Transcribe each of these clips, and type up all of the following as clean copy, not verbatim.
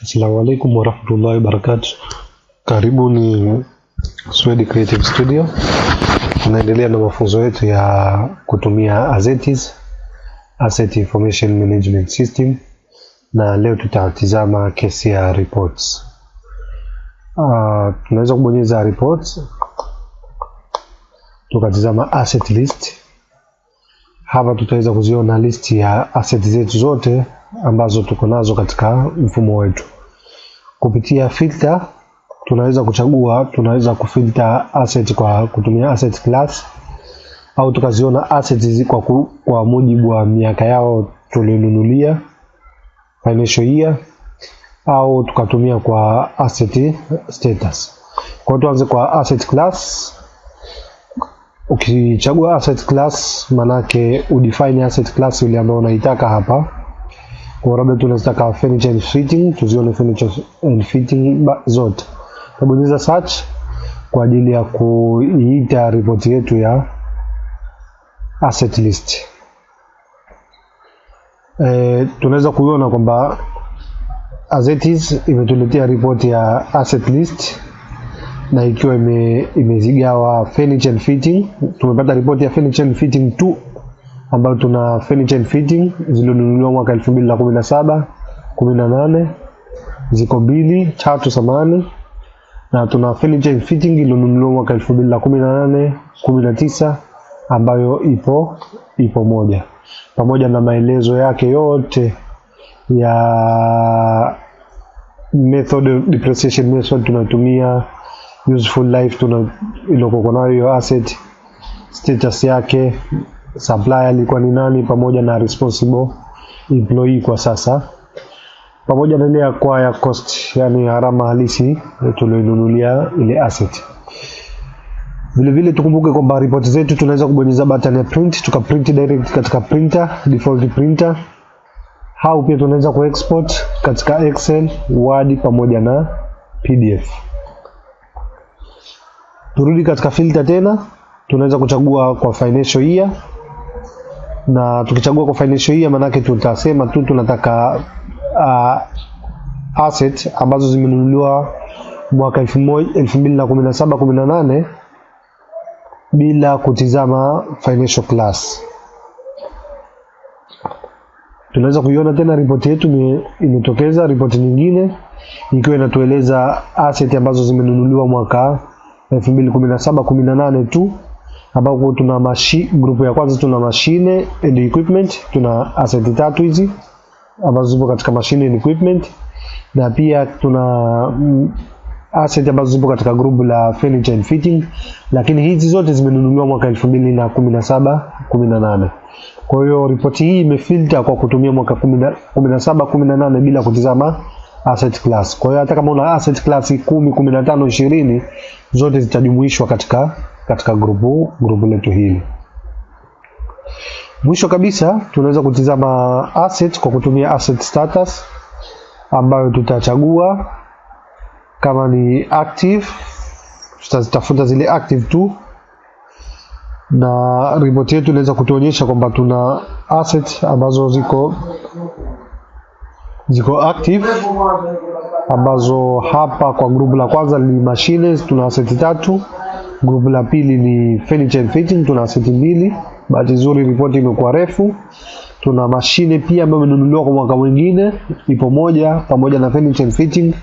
Assalamu alaikum warahmatullahi wabarakatuh. Karibuni Swedi Creative Studio. Tunaendelea na mafunzo yetu ya kutumia Azetis, Asset Information Management System, na leo tutatizama kesi ya reports. Tunaweza kubonyeza reports, tukatizama asset list. Hapa tutaweza kuziona list ya asset zetu zote ambazo tuko nazo katika mfumo wetu. Kupitia filter tunaweza kuchagua, tunaweza kufilter asset kwa kutumia asset class, au tukaziona assets kwa mujibu wa miaka yao tulionunulia, financial year, au tukatumia kwa asset status. Kwa tuanze kwa asset class. Ukichagua asset class, manake udefine asset class ile ambayo unaitaka hapa. Kwa labda tunataka furniture and fitting, tuzione furniture and fitting zote. Tabonyeza search kwa ajili ya kuiita report yetu ya asset list. Tunaweza kuiona kwamba Azetis imetuletea report ya asset list, na ikiwa imezigawa furniture and fitting. Tumepata report ya furniture and fitting 2, ambayo tuna furniture and fitting zilizonunuliwa mwaka 2017, 18, ziko 3 samani, na tuna furniture and fitting iliyonunuliwa mwaka 2018, 19, ambayo ipo moja, pamoja na maelezo yake yote ya method, depreciation method tunatumia, useful life iliyoko nayo hiyo asset, status yake, supplier alikuwa ni nani, pamoja na responsible employee kwa sasa, pamoja na ile acquire cost, yani gharama halisi tulionunulia ile asset. Vile vile tukumbuke kwamba report zetu tunaweza kubonyeza button ya print, tukaprint direct katika printer, default printer. Au pia tunaweza kuexport katika Excel, Word pamoja na PDF. Turudi katika filter tena, tunaweza kuchagua kwa financial year. Na tukichagua kwa financial year, manake tutasema tu tunataka asset ambazo zimenunuliwa mwaka 2017, 18 bila kutizama financial class. Tunaweza kuiona tena report yetu imetokeza report nyingine ikiwa inatueleza asset ambazo zimenunuliwa mwaka 2017, 18 tu, ambapo tuna group ya kwanza tuna machine and equipment. Tuna asset 3 hizi ambazo zipo katika machine and equipment, na pia tuna asset ambazo zipo katika group la furniture and fitting, lakini hizi zote zimenunuliwa mwaka 2017, 18. Kwa hiyo ripoti hii imefilter kwa kutumia mwaka 17, 18 bila kutizama asset class. Kwa hiyo hata kama una asset class 10, 15, 20, zote zitajumuishwa katika grupu letu hili. Mwisho kabisa tunaweza kutizama asset kwa kutumia asset status, ambayo tutachagua kama ni active, tutazitafuta zile active tu, na report yetu inaweza kutuonyesha kwamba tuna asset ambazo ziko active, ambazo hapa kwa grupu la kwanza ni machines, tuna asset 3. Grupu la pili ni furniture and fitting, tuna asset 2. Bahati nzuri report imekuwa refu. Tuna machine pia ambayo imenunuliwa kwa mwaka mwingine, ipo moja, pamoja na furniture and fitting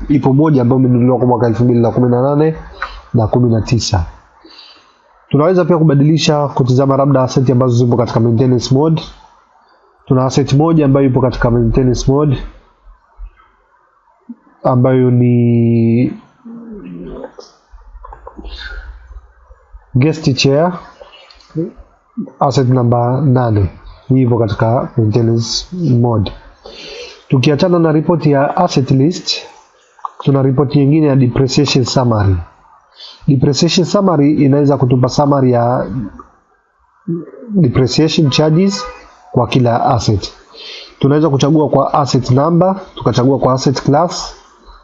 ipo moja ambayo imenunuliwa kwa mwaka 2018 na 19. Tunaweza pia kubadilisha kutizama labda asset ambazo zipo katika maintenance mode. Tuna asset moja ambayo ipo katika maintenance mode, ambayo ni guest chair, asset number 8, ipo katika maintenance mode. Tukiachana na report ya asset list, tuna report nyingine ya depreciation summary. Depreciation summary inaweza kutupa summary ya depreciation charges kwa kila asset. Tunaweza kuchagua kwa asset number, tukachagua kwa asset class,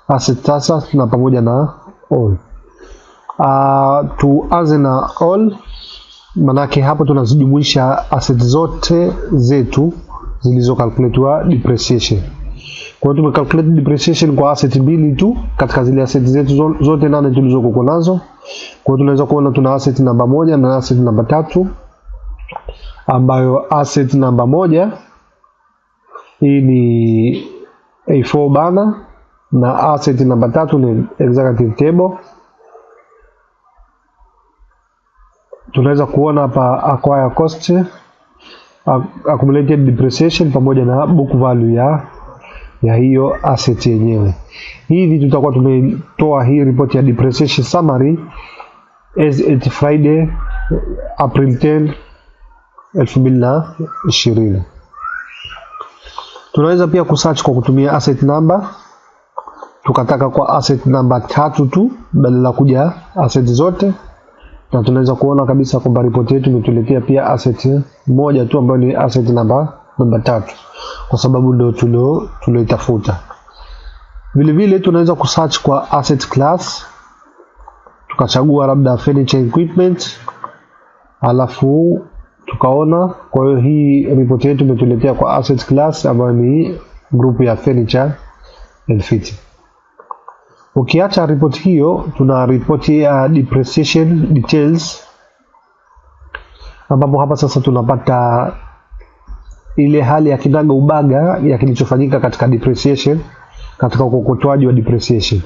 asset status, na pamoja na all. Tuanze na all, manake hapo tunazijumuisha asset zote zetu zilizokalkuletiwa depreciation. Kwa hiyo tumecalculate depreciation kwa asset mbili tu katika zile asset zetu zote 8 tulizokuwa nazo. Kwa hiyo tunaweza kuona tuna asset namba 1 na asset namba 3, ambayo asset namba 1 hii ni A4 bana, na asset namba 3 ni executive table. Tunaweza kuona hapa acquire cost, accumulated depreciation pamoja na book value ya hiyo asset yenyewe. Hivi tutakuwa tumetoa hii report ya depreciation summary as at Friday April 10 2020. Tunaweza pia kusearch kwa kutumia asset number, tukataka kwa asset number 3 tu badala kuja asset zote, na tunaweza kuona kabisa kwamba report yetu imetuletea pia asset moja tu ambayo ni asset number 3, kwa sababu ndio tulioitafuta. Vile vile tunaweza kusearch kwa asset class, tukachagua labda furniture equipment, alafu tukaona. Kwa hiyo hii report yetu imetuletea kwa asset class ambayo ni group ya furniture and fitting. Ukiacha report hiyo, tuna report ya depreciation details, ambapo hapa sasa tunapata ile hali ya kinaga ubaga ya kilichofanyika katika depreciation, katika ukokotoaji wa depreciation.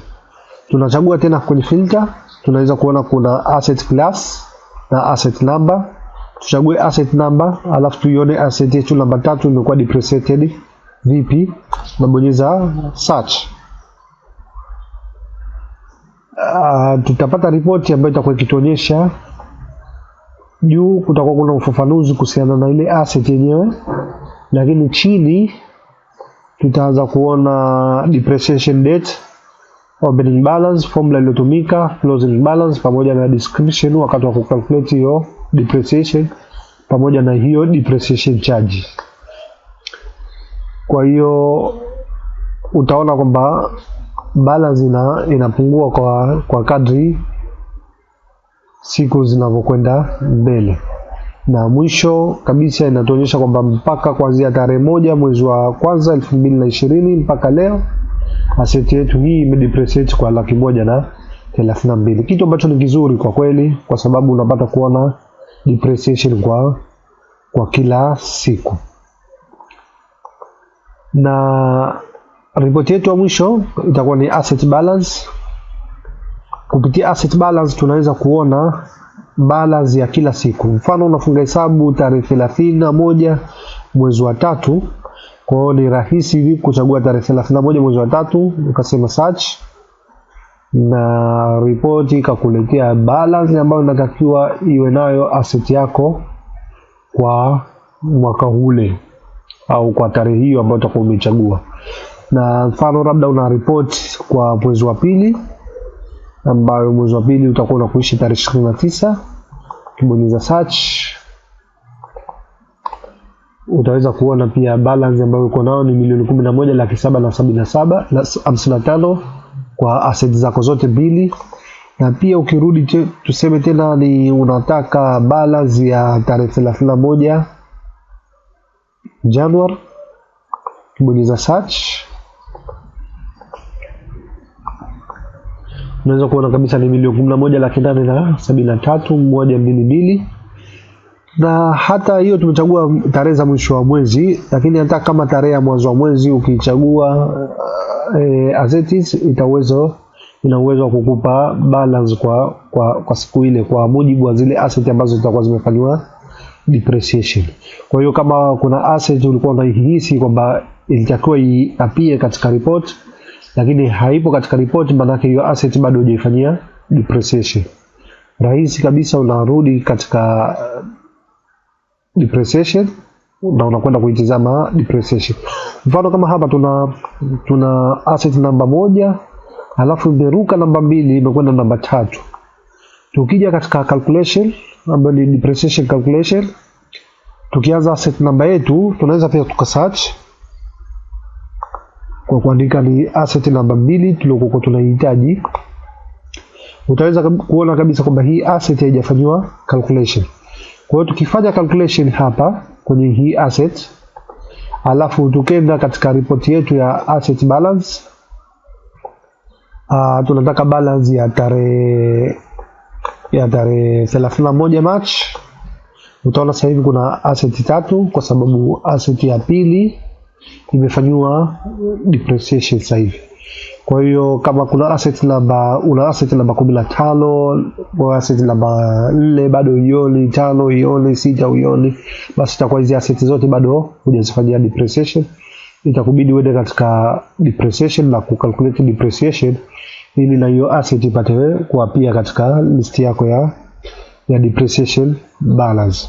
Tunachagua tena kwenye filter, tunaweza kuona kuna asset class na asset number. Tuchague asset number, alafu tuione asset yetu namba 3 imekuwa depreciated vipi, na bonyeza search. Tutapata report ambayo itakuwa ikituonyesha juu kutakuwa kuna ufafanuzi kuhusiana na ile asset yenyewe, lakini chini tutaanza kuona depreciation date, opening balance, formula iliyotumika, closing balance, pamoja na description wakati wa kucalculate hiyo depreciation, pamoja na hiyo depreciation charge. Kwa hiyo utaona kwamba balance inapungua kwa kadri siku zinavyokwenda mbele, na mwisho kabisa inatuonyesha kwamba mpaka kuanzia tarehe 1 mwezi wa kwanza 2020 mpaka leo asset yetu hii imedepreciate kwa 132,000, kitu ambacho ni kizuri kwa kweli, kwa sababu unapata kuona depreciation kwa kila siku. Na report yetu ya mwisho itakuwa ni asset balance. Kupitia asset balance tunaweza kuona balance ya kila siku. Mfano unafunga hesabu tarehe 31 mwezi wa 3, kwa hiyo ni rahisi hivi kuchagua tarehe 31 mwezi wa 3, ukasema search, na report ikakuletea balance ambayo inatakiwa iwe nayo asset yako kwa mwaka ule au kwa tarehe hiyo ambayo utakuwa umechagua. Na mfano labda una report kwa mwezi wa 2, ambayo mwezi wa 2 utakuwa unakuishi tarehe 29, ukibonyeza search utaweza kuona pia balance ambayo uko nayo ni 11,777,055 kwa asset zako zote mbili. Na pia ukirudi tuseme tena ni unataka balance ya tarehe 31 Januari, ukibonyeza search unaweza kuona kabisa ni 11,873,122. Na hata hiyo tumechagua tarehe za mwisho wa mwezi, lakini hata kama tarehe ya mwanzo wa mwezi ukichagua assets ina uwezo wa kukupa balance kwa siku ile, kwa mujibu wa zile asset ambazo zitakuwa zimefanywa depreciation. Kwa hiyo kama kuna asset ulikuwa unahisi kwamba ilitakiwa iapie katika report lakini haipo katika report, maana hiyo asset bado hujaifanyia depreciation, rahisi kabisa unarudi katika depreciation na unakwenda kuitazama depreciation. Mfano kama hapa tuna asset namba 1, alafu imeruka namba 2 imekwenda namba 3. Tukija katika calculation ambayo ni depreciation calculation, tukianza asset namba yetu tunaweza pia tukasearch kwa kuandika ni asset namba 2 tuliyokuwa tunahitaji. Utaweza kuona kabisa kwamba hii asset haijafanywa calculation. Kwa hiyo tukifanya calculation hapa kwenye hii asset Alafu tukenda katika ripoti yetu ya asset balance, tunataka balance ya tarehe 31 March. Utaona sasa hivi kuna asset 3 kwa sababu asset ya pili imefanywa depreciation sasa hivi. Kwa hiyo kama kuna asset namba 15, kwa asset namba 4 bado uioni, 5 uioni, 6 uioni, basi itakuwa hizi asset zote bado hujazifanyia depreciation. Itakubidi uende katika depreciation na kucalculate depreciation ili na hiyo asset ipate kuwa pia katika list yako ya depreciation balance.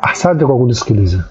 Asante kwa kunisikiliza.